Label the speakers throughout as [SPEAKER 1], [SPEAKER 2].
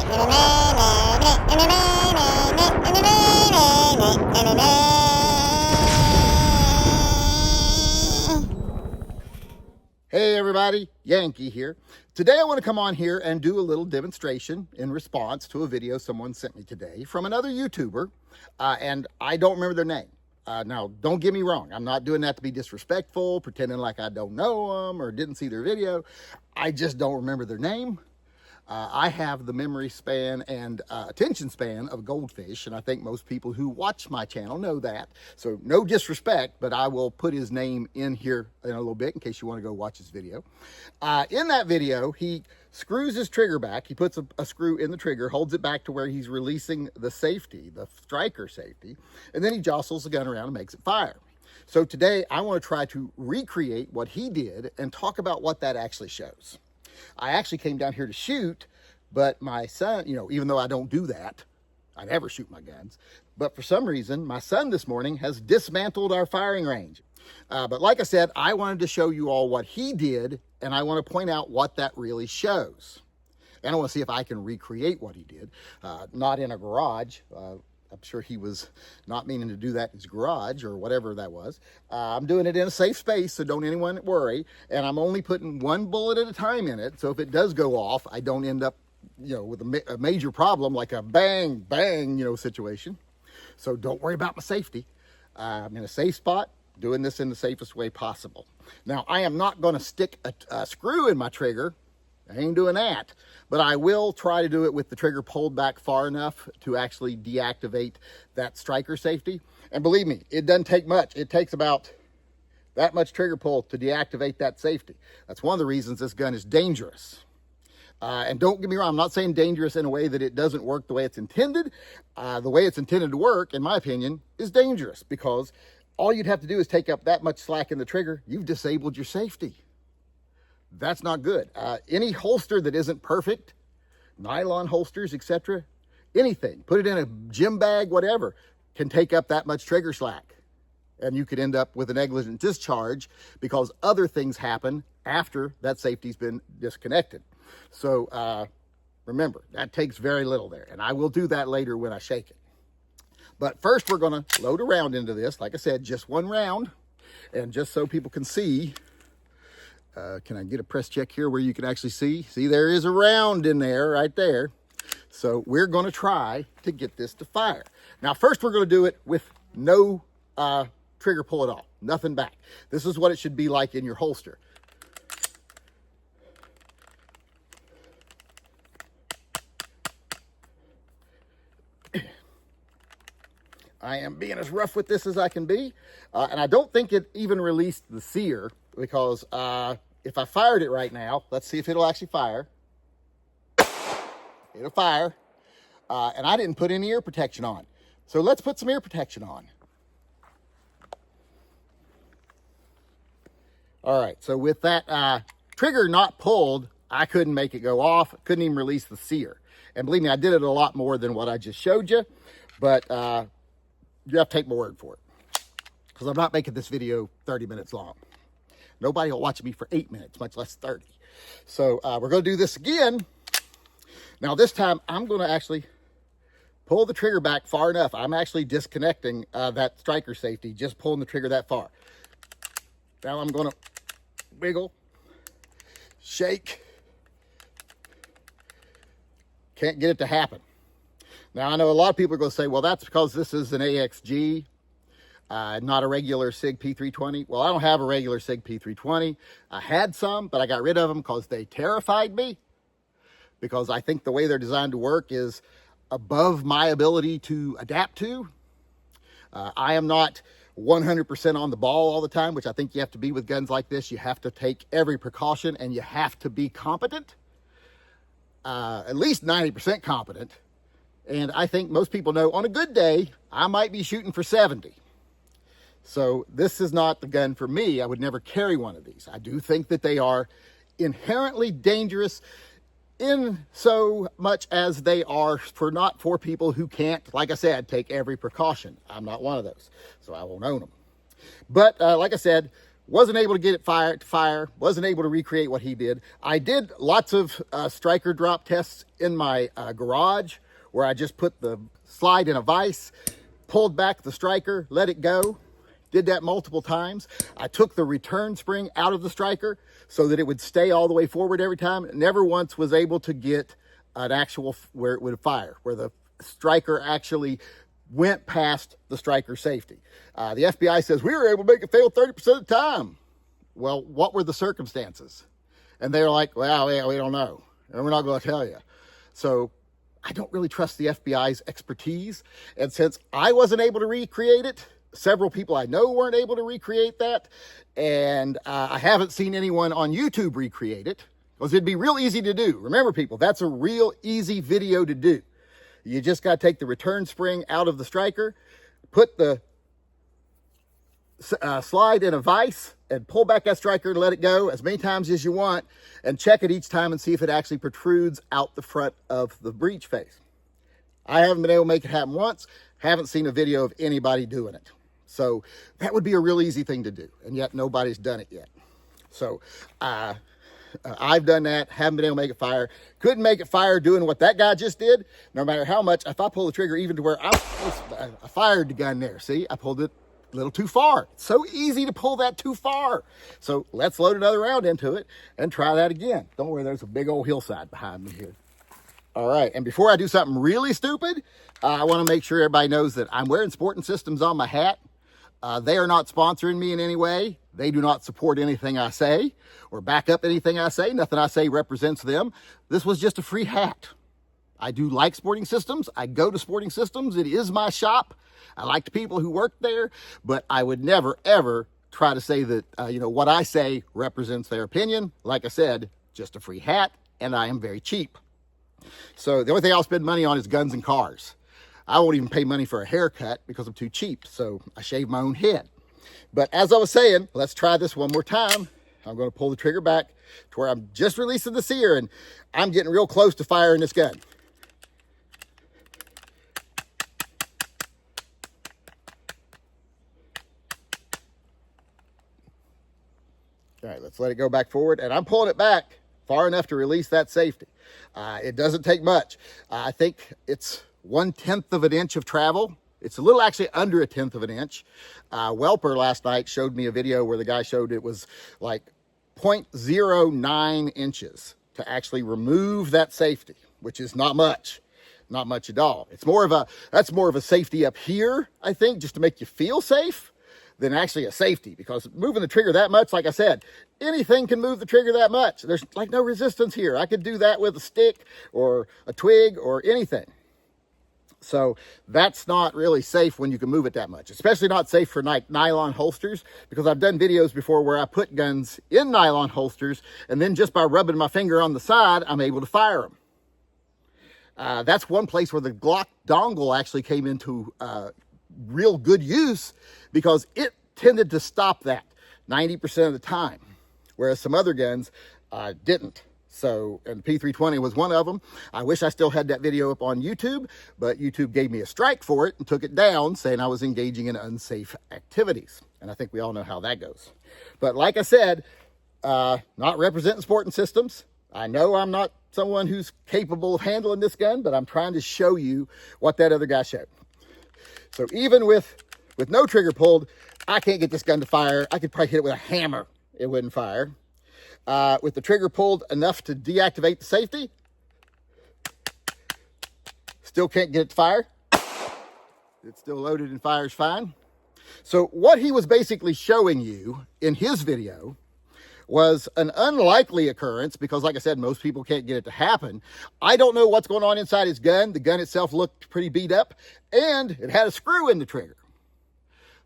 [SPEAKER 1] Hey everybody, Yankee here. Today I want to come on here and do a little demonstration in response to a video someone sent me today from another YouTuber, and I don't remember their name. Now, don't get me wrong. I'm not doing that to be disrespectful, pretending like I don't know them or didn't see their video. I just don't remember their name. I have the memory span and attention span of a goldfish, and I think most people who watch my channel know that. So no disrespect, but I will put his name in here in a little bit in case you want to go watch his video. In that video, he screws his trigger back. He puts a screw in the trigger, holds it back to where he's releasing the safety, the striker safety, and then he jostles the gun around and makes it fire. So today, I want to try to recreate what he did and talk about what that actually shows. I actually came down here to shoot, but my son, even though I don't do that, I never shoot my guns, but for some reason, my son this morning has dismantled our firing range. But like I said, I wanted to show you all what he did, and I want to point out what that really shows. And I want to see if I can recreate what he did, not in a garage. I'm sure he was not meaning to do that in his garage or whatever that was. I'm doing it in a safe space, so don't anyone worry. And I'm only putting one bullet at a time in it. So if it does go off, I don't end up, with a major problem like a bang, bang, situation. So don't worry about my safety. I'm in a safe spot, doing this in the safest way possible. Now, I am not going to stick a screw in my trigger. I ain't doing that, but I will try to do it with the trigger pulled back far enough to actually deactivate that striker safety. And believe me, it doesn't take much. It takes about that much trigger pull to deactivate that safety. That's one of the reasons this gun is dangerous. And don't get me wrong, I'm not saying dangerous in a way that it doesn't work the way it's intended. The way it's intended to work, in my opinion, is dangerous because all you'd have to do is take up that much slack in the trigger. You've disabled your safety. That's not good. Any holster that isn't perfect, nylon holsters, etc., anything, put it in a gym bag, whatever, can take up that much trigger slack. And you could end up with a negligent discharge because other things happen after that safety's been disconnected. So remember, that takes very little there. And I will do that later when I shake it. But first, we're going to load a round into this. Like I said, just one round. And just so people can see, can I get a press check here where you can actually see? See, there is a round in there, right there. So we're going to try to get this to fire. Now, first we're going to do it with no trigger pull at all. Nothing back. This is what it should be like in your holster. I am being as rough with this as I can be. And I don't think it even released the sear because if I fired it right now, let's see if it'll actually fire. It'll fire. And I didn't put any ear protection on. So let's put some ear protection on. All right, so with that trigger not pulled, I couldn't make it go off. Couldn't even release the sear. And believe me, I did it a lot more than what I just showed you. But you have to take my word for it. Because I'm not making this video 30 minutes long. Nobody will watch me for 8 minutes, much less 30. So we're going to do this again. Now this time, I'm going to actually pull the trigger back far enough. I'm actually disconnecting that striker safety, just pulling the trigger that far. Now I'm going to wiggle, shake. Can't get it to happen. Now, I know a lot of people are going to say, well, that's because this is an AXG, not a regular SIG P320. Well, I don't have a regular SIG P320. I had some, but I got rid of them because they terrified me. Because I think the way they're designed to work is above my ability to adapt to. I am not 100% on the ball all the time, which I think you have to be with guns like this. You have to take every precaution, and you have to be competent. At least 90% competent. And I think most people know on a good day, I might be shooting for 70. So this is not the gun for me. I would never carry one of these. I do think that they are inherently dangerous in so much as they are not for people who can't, like I said, take every precaution. I'm not one of those, so I won't own them. But like I said, Wasn't able to get it to fire, wasn't able to recreate what he did. I did lots of striker drop tests in my garage where I just put the slide in a vise, pulled back the striker, let it go. Did that multiple times. I took the return spring out of the striker so that it would stay all the way forward every time. Never once was able to get an actual where it would fire, where the striker actually went past the striker safety. The FBI says we were able to make it fail 30% of the time. Well, what were the circumstances? And they're like, well, yeah, we don't know, and we're not going to tell you. So I don't really trust the FBI's expertise. And since I wasn't able to recreate it, several people I know weren't able to recreate that. And I haven't seen anyone on YouTube recreate it, because it'd be real easy to do. Remember, people, that's a real easy video to do. You just got to take the return spring out of the striker, put the slide in a vise, and pull back that striker and let it go as many times as you want, and check it each time and see if it actually protrudes out the front of the breech face. I haven't been able to make it happen once. Haven't seen a video of anybody doing it. So that would be a real easy thing to do, and yet nobody's done it yet. So I've done that, haven't been able to make it fire. Couldn't make it fire doing what that guy just did, no matter how much. If I pull the trigger even to where I fired the gun there, see, I pulled it a little too far. It's so easy to pull that too far. So let's load another round into it and try that again. Don't worry, there's a big old hillside behind me here. All right, and before I do something really stupid, I want to make sure everybody knows that I'm wearing Sporting Systems on my hat. They are not sponsoring me in any way. They do not support anything I say or back up anything I say. Nothing I say represents them. This was just a free hat. I do like Sporting Systems. I go to Sporting Systems. It is my shop. I like the people who work there, but I would never, ever try to say that, what I say represents their opinion. Like I said, just a free hat, and I am very cheap. So the only thing I'll spend money on is guns and cars. I won't even pay money for a haircut because I'm too cheap, so I shave my own head. But as I was saying, let's try this one more time. I'm going to pull the trigger back to where I'm just releasing the sear, and I'm getting real close to firing this gun. All right, let's let it go back forward, and I'm pulling it back far enough to release that safety. It doesn't take much. I think it's 1/10 of an inch of travel. It's a little actually under 1/10 of an inch. Welper last night showed me a video where the guy showed it was like 0.09 inches to actually remove that safety, which is not much at all. That's more of a safety up here, I think, just to make you feel safe than actually a safety, because moving the trigger that much, like I said, anything can move the trigger that much. There's like no resistance here. I could do that with a stick or a twig or anything. So that's not really safe when you can move it that much, especially not safe for nylon holsters, because I've done videos before where I put guns in nylon holsters, and then just by rubbing my finger on the side, I'm able to fire them. That's one place where the Glock dongle actually came into real good use, because it tended to stop that 90% of the time, whereas some other guns didn't. So, and P320 was one of them. I wish I still had that video up on YouTube, but YouTube gave me a strike for it and took it down, saying I was engaging in unsafe activities. And I think we all know how that goes. But like I said, not representing Sporting Systems. I know I'm not someone who's capable of handling this gun, but I'm trying to show you what that other guy showed. So even with no trigger pulled, I can't get this gun to fire. I could probably hit it with a hammer. It wouldn't fire. With the trigger pulled enough to deactivate the safety, still can't get it to fire. It's still loaded and fires fine. So what he was basically showing you in his video was an unlikely occurrence, because like I said, most people can't get it to happen. I don't know what's going on inside his gun. The gun itself looked pretty beat up, and it had a screw in the trigger.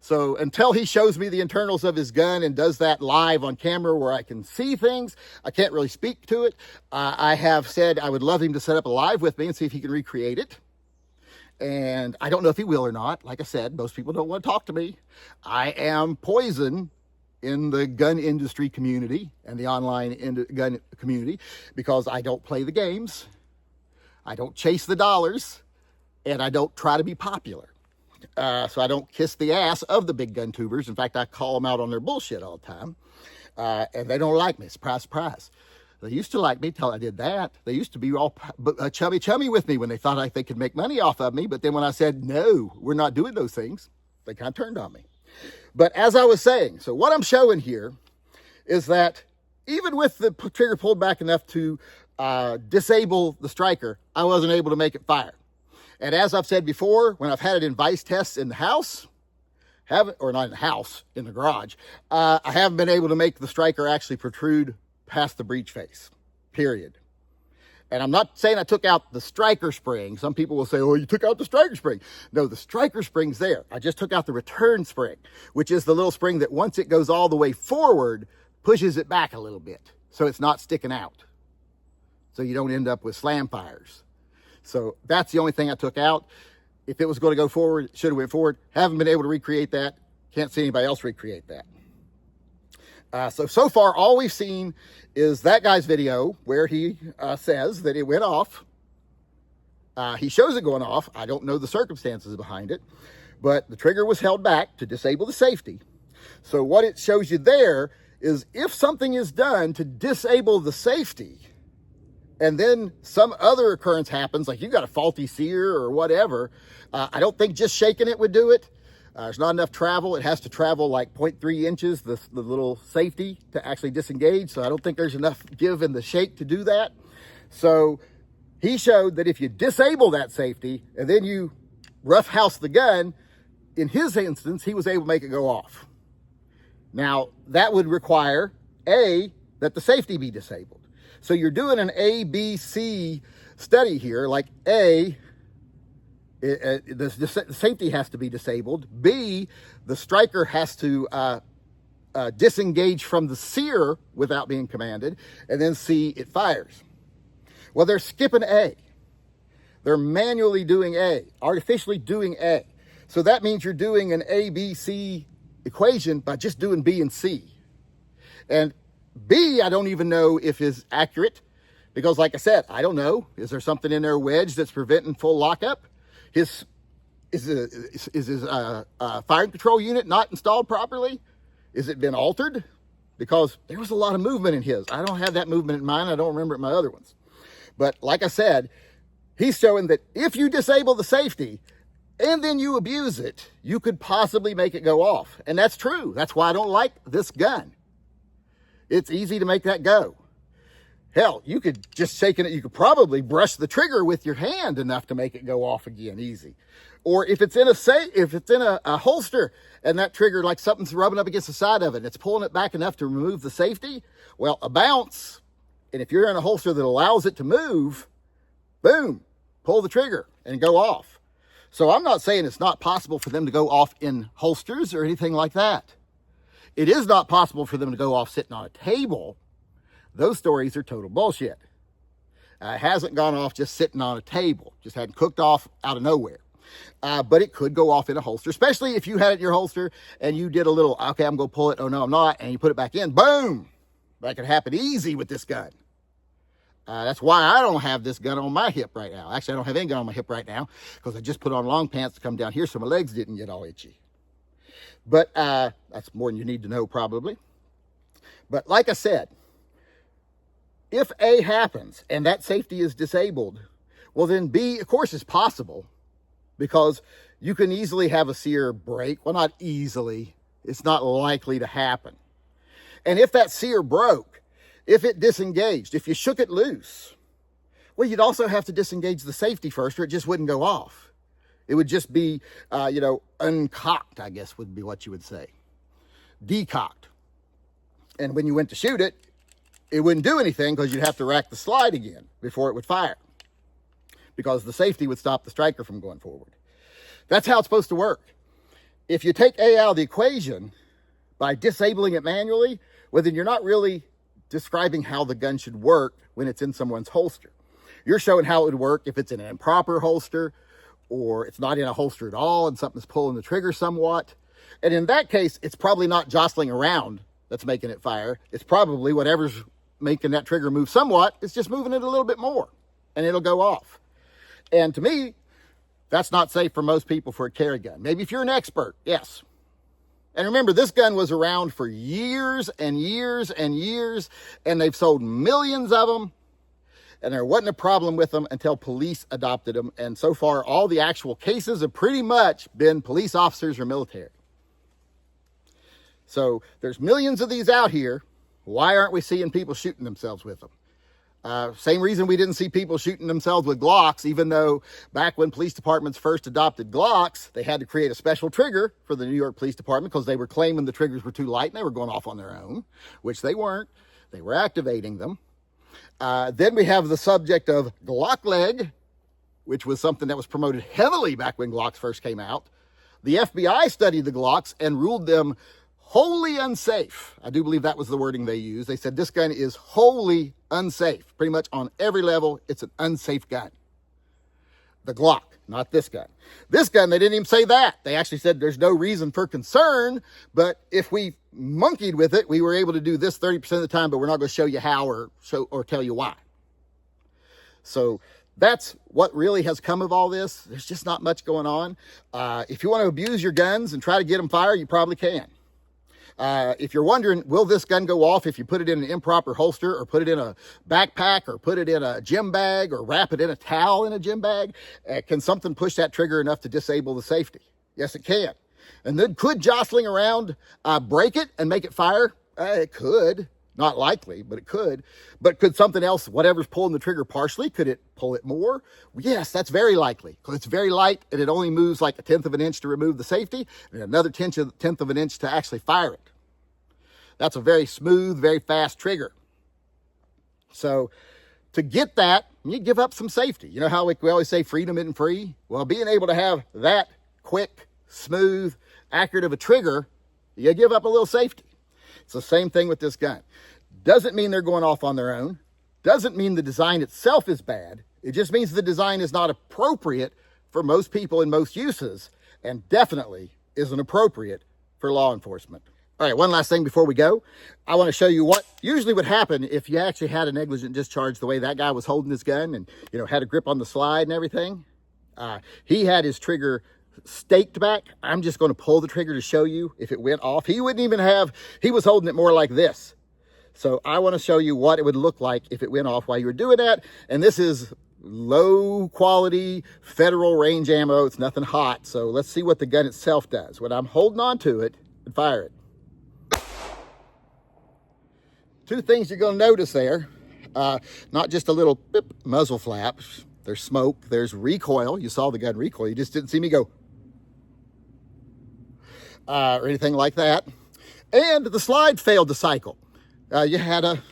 [SPEAKER 1] So until he shows me the internals of his gun and does that live on camera where I can see things, I can't really speak to it. I have said I would love him to set up a live with me and see if he can recreate it. And I don't know if he will or not. Like I said, most people don't want to talk to me. I am poison in the gun industry community and the online gun community, because I don't play the games, I don't chase the dollars, and I don't try to be popular. so I don't kiss the ass of the big gun tubers. In fact, I call them out on their bullshit all the time. And they don't like me. Surprise, surprise. They used to like me till I did that. They used to be all chummy with me when they thought they could make money off of me. But then when I said, no, we're not doing those things, they kind of turned on me. But as I was saying, so what I'm showing here is that even with the trigger pulled back enough to disable the striker, I wasn't able to make it fire. And as I've said before, when I've had it in vice tests in the house, or not in the house, in the garage, I haven't been able to make the striker actually protrude past the breech face, period. And I'm not saying I took out the striker spring. Some people will say, oh, you took out the striker spring. No, the striker spring's there. I just took out the return spring, which is the little spring that once it goes all the way forward, pushes it back a little bit, so it's not sticking out. So you don't end up with slam fires. So that's the only thing I took out. If it was going to go forward, it should have went forward. Haven't been able to recreate that. Can't see anybody else recreate that. So far, all we've seen is that guy's video where he says that it went off. He shows it going off. I don't know the circumstances behind it, but the trigger was held back to disable the safety. So what it shows you there is if something is done to disable the safety, and then some other occurrence happens, like you got a faulty sear or whatever, I don't think just shaking it would do it. There's not enough travel. It has to travel like 0.3 inches, the little safety, to actually disengage. So I don't think there's enough give in the shake to do that. So he showed that if you disable that safety and then you roughhouse the gun, in his instance, he was able to make it go off. Now, that would require, A, that the safety be disabled. So you're doing an A, B, C study here, like A, the safety has to be disabled. B, the striker has to disengage from the sear without being commanded. And then C, it fires. Well, they're skipping A. They're manually doing A, artificially doing A. So that means you're doing an A, B, C equation by just doing B and C. And B, I don't even know if is accurate because, like I said, I don't know. Is there something in their wedge that's preventing full lockup? Is his fire control unit not installed properly? Is it been altered? Because there was a lot of movement in his. I don't have that movement in mine. I don't remember it in my other ones. But like I said, he's showing that if you disable the safety and then you abuse it, you could possibly make it go off. And that's true. That's why I don't like this gun. It's easy to make that go. Hell, you could just shake it. You could probably brush the trigger with your hand enough to make it go off again, easy. Or if it's in a holster and that trigger, like something's rubbing up against the side of it, and it's pulling it back enough to remove the safety, well, a bounce, and if you're in a holster that allows it to move, boom, pull the trigger and go off. So I'm not saying it's not possible for them to go off in holsters or anything like that. It is not possible for them to go off sitting on a table. Those stories are total bullshit. It hasn't gone off just sitting on a table, just hadn't cooked off out of nowhere. But it could go off in a holster, especially if you had it in your holster and you did a little, okay, I'm going to pull it. Oh, no, I'm not. And you put it back in. Boom. That could happen easy with this gun. That's why I don't have this gun on my hip right now. Actually, I don't have any gun on my hip right now because I just put on long pants to come down here so my legs didn't get all itchy. But that's more than you need to know probably. But like I said, if A happens and that safety is disabled, well then B, of course, is possible because you can easily have a sear break. Well, not easily. It's not likely to happen. And if that sear broke, if it disengaged, if you shook it loose, well, you'd also have to disengage the safety first or it just wouldn't go off. It would just be, uncocked, I guess would be what you would say. Decocked. And when you went to shoot it, it wouldn't do anything because you'd have to rack the slide again before it would fire because the safety would stop the striker from going forward. That's how it's supposed to work. If you take A out of the equation by disabling it manually, well, then you're not really describing how the gun should work when it's in someone's holster. You're showing how it would work if it's in an improper holster or it's not in a holster at all and something's pulling the trigger somewhat. And in that case, it's probably not jostling around that's making it fire. It's probably whatever's making that trigger move somewhat. It's just moving it a little bit more and it'll go off. And to me, That's not safe for most people for a carry gun. Maybe if you're an expert, yes. And remember, this gun was around for years and years and years, and they've sold millions of them, and there wasn't a problem with them until police adopted them. And so far, all the actual cases have pretty much been police officers or military. So there's millions of these out here. Why aren't we seeing people shooting themselves with them? Same reason we didn't see people shooting themselves with Glocks, even though back when police departments first adopted Glocks, they had to create a special trigger for the New York Police Department because they were claiming the triggers were too light and they were going off on their own, which they weren't. They were activating them. Then we have the subject of Glock leg, which was something that was promoted heavily back when Glocks first came out. The FBI studied the Glocks and ruled them wholly unsafe. I do believe that was the wording they used. They said this gun is wholly unsafe. Pretty much on every level, it's an unsafe gun. The Glock, not this gun. This gun, they didn't even say that. They actually said there's no reason for concern, but if we monkeyed with it, we were able to do this 30% of the time, but we're not going to show you how or tell you why. So that's what really has come of all this. There's just not much going on. If you want to abuse your guns and try to get them fired, you probably can. If you're wondering, will this gun go off if you put it in an improper holster or put it in a backpack or put it in a gym bag or wrap it in a towel in a gym bag? Can something push that trigger enough to disable the safety? Yes, it can. And then could jostling around break it and make it fire? It could. Not likely, but it could. But could something else, whatever's pulling the trigger partially, could it pull it more? Yes, that's very likely because it's very light and it only moves like 1/10 of an inch to remove the safety and another 1/10 of an inch to actually fire it. That's a very smooth, very fast trigger. So to get that, you give up some safety. You know how we always say freedom isn't free? Well, being able to have that quick, smooth, accurate of a trigger, you give up a little safety. It's the same thing with this gun. Doesn't mean they're going off on their own. Doesn't mean the design itself is bad. It just means the design is not appropriate for most people in most uses and definitely isn't appropriate for law enforcement. All right, one last thing before we go. I want to show you what usually would happen if you actually had a negligent discharge the way that guy was holding his gun and, had a grip on the slide and everything. He had his trigger staked back. I'm just going to pull the trigger to show you if it went off. He wouldn't even have, he was holding it more like this. So I want to show you what it would look like if it went off while you were doing that. And this is low quality federal range ammo. It's nothing hot. So let's see what the gun itself does. When I'm holding on to it and fire it. Two things you're going to notice there. Not just a little beep, muzzle flap. There's smoke. There's recoil. You saw the gun recoil. You just didn't see me go or anything like that. And the slide failed to cycle. You had a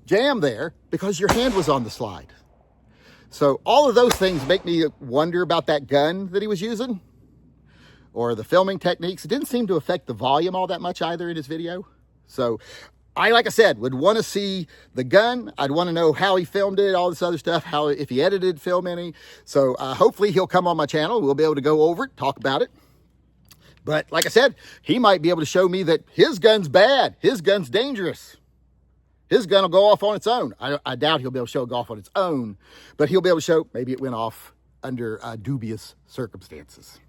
[SPEAKER 1] jam there because your hand was on the slide. So all of those things make me wonder about that gun that he was using or the filming techniques. It didn't seem to affect the volume all that much either in his video. So like I said, would want to see the gun. I'd want to know how he filmed it, all this other stuff, if he edited film any. So hopefully he'll come on my channel. We'll be able to go over it, talk about it. But like I said, he might be able to show me that his gun's bad. His gun's dangerous. His gun will go off on its own. I doubt he'll be able to show it go off on its own, but he'll be able to show maybe it went off under dubious circumstances.